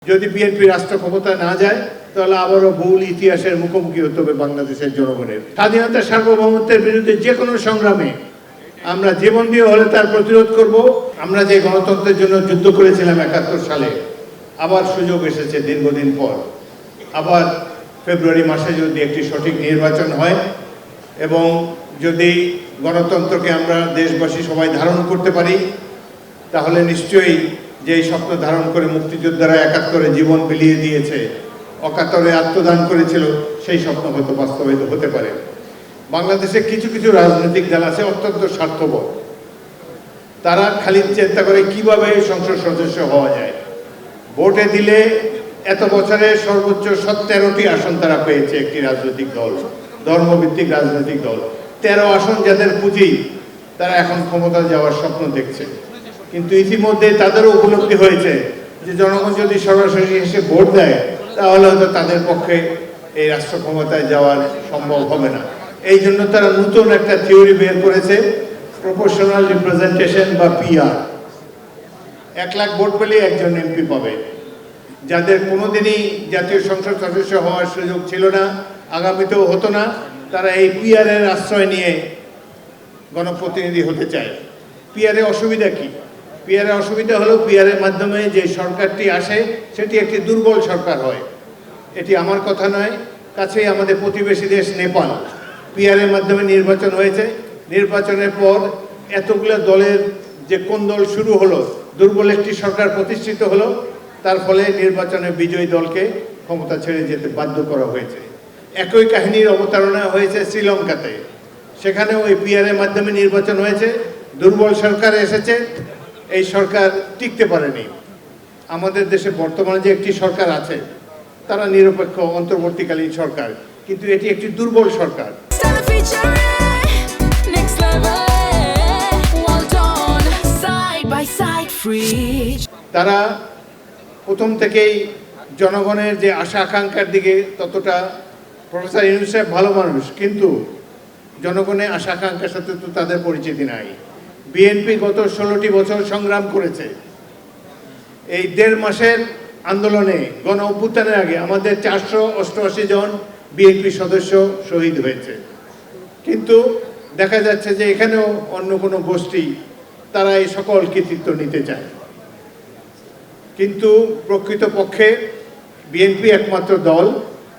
যদি বিএনপি রাষ্ট্র ক্ষমতা না যায় তাহলে আবারও ভুল ইতিহাসের মুখোমুখি হতে হবে বাংলাদেশের জনগণের। স্বাধীনতা সার্বভৌমত্বের বিরুদ্ধে যে কোনো সংগ্রামে আমরা জীবন দিয়ে হলে তার প্রতিরোধ করব। আমরা যে গণতন্ত্রের জন্য যুদ্ধ করেছিলাম ৭১ সালে, আবার সুযোগ এসেছে দীর্ঘদিন পর। আবার ফেব্রুয়ারি মাসে যদি একটি সঠিক নির্বাচন হয় এবং যদি গণতন্ত্রকে আমরা দেশবাসী সবাই ধারণ করতে পারি, তাহলে নিশ্চয়ই যে স্বপ্ন ধারণ করে মুক্তিযোদ্ধারা ৭১-এ জীবন বিলিয়ে দিয়েছে, অকাতরে আত্মদান করেছিল, সেই স্বপ্ন হয়তো বাস্তবায়িত হতে পারে। বাংলাদেশে কিছু কিছু রাজনৈতিক দল আছে অত্যন্ত স্বার্থপর। তারা খালি চিন্তা করে কিভাবে সংসদ সদস্য হওয়া যায়। ভোটে দিলে এত বছরে সর্বোচ্চ ১৭টি আসন তারা পেয়েছে একটি রাজনৈতিক দল, ধর্মভিত্তিক রাজনৈতিক দল। ১৩ আসন যাদের পুঁজি, তারা এখন ক্ষমতা যাওয়ার স্বপ্ন দেখছে। কিন্তু ইতিমধ্যে তাদেরও উপলব্ধি হয়েছে যে জনগণ যদি সরাসরি এসে ভোট দেয় তাহলে হয়তো তাদের পক্ষে এই রাষ্ট্র ক্ষমতায় যাওয়ার সম্ভব হবে না। এই জন্য তারা নতুন একটা থিওরি বের করেছে, প্রপোর্শনাল রিপ্রেজেন্টেশন বা পিআর। ১ লাখ ভোট পেলে একজন এমপি পাবে। যাদের কোনোদিনই জাতীয় সংসদ সদস্য হওয়ার সুযোগ ছিল না, আগামীতেও হতো না, তারা এই পিআরের আশ্রয় নিয়ে গণপ্রতিনিধি হতে চায়। পিআরে অসুবিধা কি? পিআরের অসুবিধা হলো পিআরের মাধ্যমে যে সরকারটি আসে সেটি একটি দুর্বল সরকার হয়। এটি আমার কথা নয়, কাছেই আমাদের প্রতিবেশী দেশ নেপাল, পিআরের মাধ্যমে নির্বাচন হয়েছে। নির্বাচনের পর এতগুলো দলের যে কোন্দল শুরু হলো, দুর্বল একটি সরকার প্রতিষ্ঠিত হলো, তার ফলে নির্বাচনে বিজয়ী দলকে ক্ষমতা ছেড়ে যেতে বাধ্য করা হয়েছে। একই কাহিনীর অবতারণা হয়েছে শ্রীলঙ্কাতে। সেখানেও ওই পিআরের মাধ্যমে নির্বাচন হয়েছে, দুর্বল সরকার এসেছে, এই সরকার টিকতে পারেনি। আমাদের দেশে বর্তমানে যে একটি সরকার আছে তারা নিরপেক্ষ অন্তর্বর্তীকালীন সরকার, কিন্তু এটি একটি দুর্বল সরকার। তারা প্রথম থেকেই জনগণের যে আশা আকাঙ্ক্ষার দিকে ততটা, প্রফেসর ইউনূস সাহেব ভালো মানুষ, কিন্তু জনগণের আশা আকাঙ্ক্ষার সাথে তো তাদের পরিচিতি নাই। বিএনপি গত 16টি বছর সংগ্রাম করেছে। এই 1.5 মাসের আন্দোলনে গণ অভ্যুত্থানের আগে আমাদের 488 জন বিএনপি সদস্য শহীদ হয়েছে। কিন্তু দেখা যাচ্ছে যে এখানেও অন্য কোনো গোষ্ঠী তারা এই সকল কৃতিত্ব নিতে চায়। কিন্তু প্রকৃতপক্ষে বিএনপি একমাত্র দল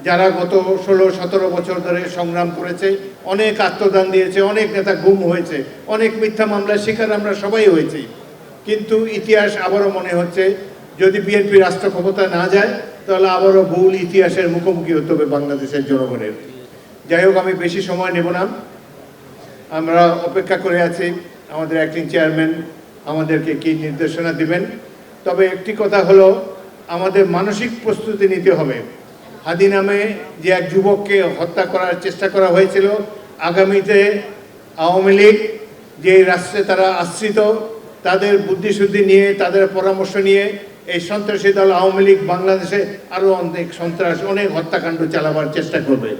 যারা গত 16-17 বছর ধরে সংগ্রাম করেছে, অনেক আত্মদান দিয়েছে, অনেক নেতা গুম হয়েছে, অনেক মিথ্যা মামলার শিকার আমরা সবাই হয়েছি। কিন্তু ইতিহাস আবারও মনে হচ্ছে যদি বিএনপি রাষ্ট্র ক্ষমতা না যায় তাহলে আবারও ভুল ইতিহাসের মুখোমুখি হতে হবে বাংলাদেশের জনগণের। যাই হোক, আমি বেশি সময় নেব না, আমরা অপেক্ষা করে আছি আমাদের অ্যাক্টিং চেয়ারম্যান আমাদেরকে কি নির্দেশনা দিবেন। তবে একটি কথা হলো, আমাদের মানসিক প্রস্তুতি নিতে হবে। হাদি নামে যে এক যুবককে হত্যা করার চেষ্টা করা হয়েছিল, আগামীতে আওয়ামী লীগ যে রাষ্ট্রে তারা আশ্রিত, তাদের বুদ্ধিশুদ্ধি নিয়ে, তাদের পরামর্শ নিয়ে এই সন্ত্রাসী দল আওয়ামী লীগ বাংলাদেশে আরও অনেক সন্ত্রাস, অনেক হত্যাকাণ্ড চালাবার চেষ্টা করবে।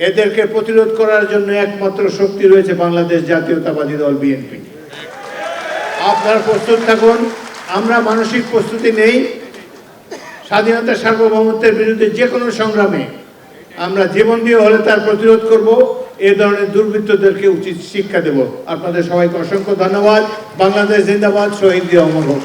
এদেরকে প্রতিরোধ করার জন্য একমাত্র শক্তি রয়েছে বাংলাদেশ জাতীয়তাবাদী দল বিএনপি। আপনারা প্রস্তুত থাকুন, আমরা মানসিক প্রস্তুতি নেই। স্বাধীনতা সার্বভৌমত্বের বিরুদ্ধে যে কোনো সংগ্রামে আমরা জীবন দিয়ে হলে তার প্রতিরোধ করব। এই ধরনের দুর্বৃত্তদেরকে উচিত শিক্ষা দেব। আপনাদের সবাইকে অসংখ্য ধন্যবাদ। বাংলাদেশ জিন্দাবাদ, শহীদ অমর হোক।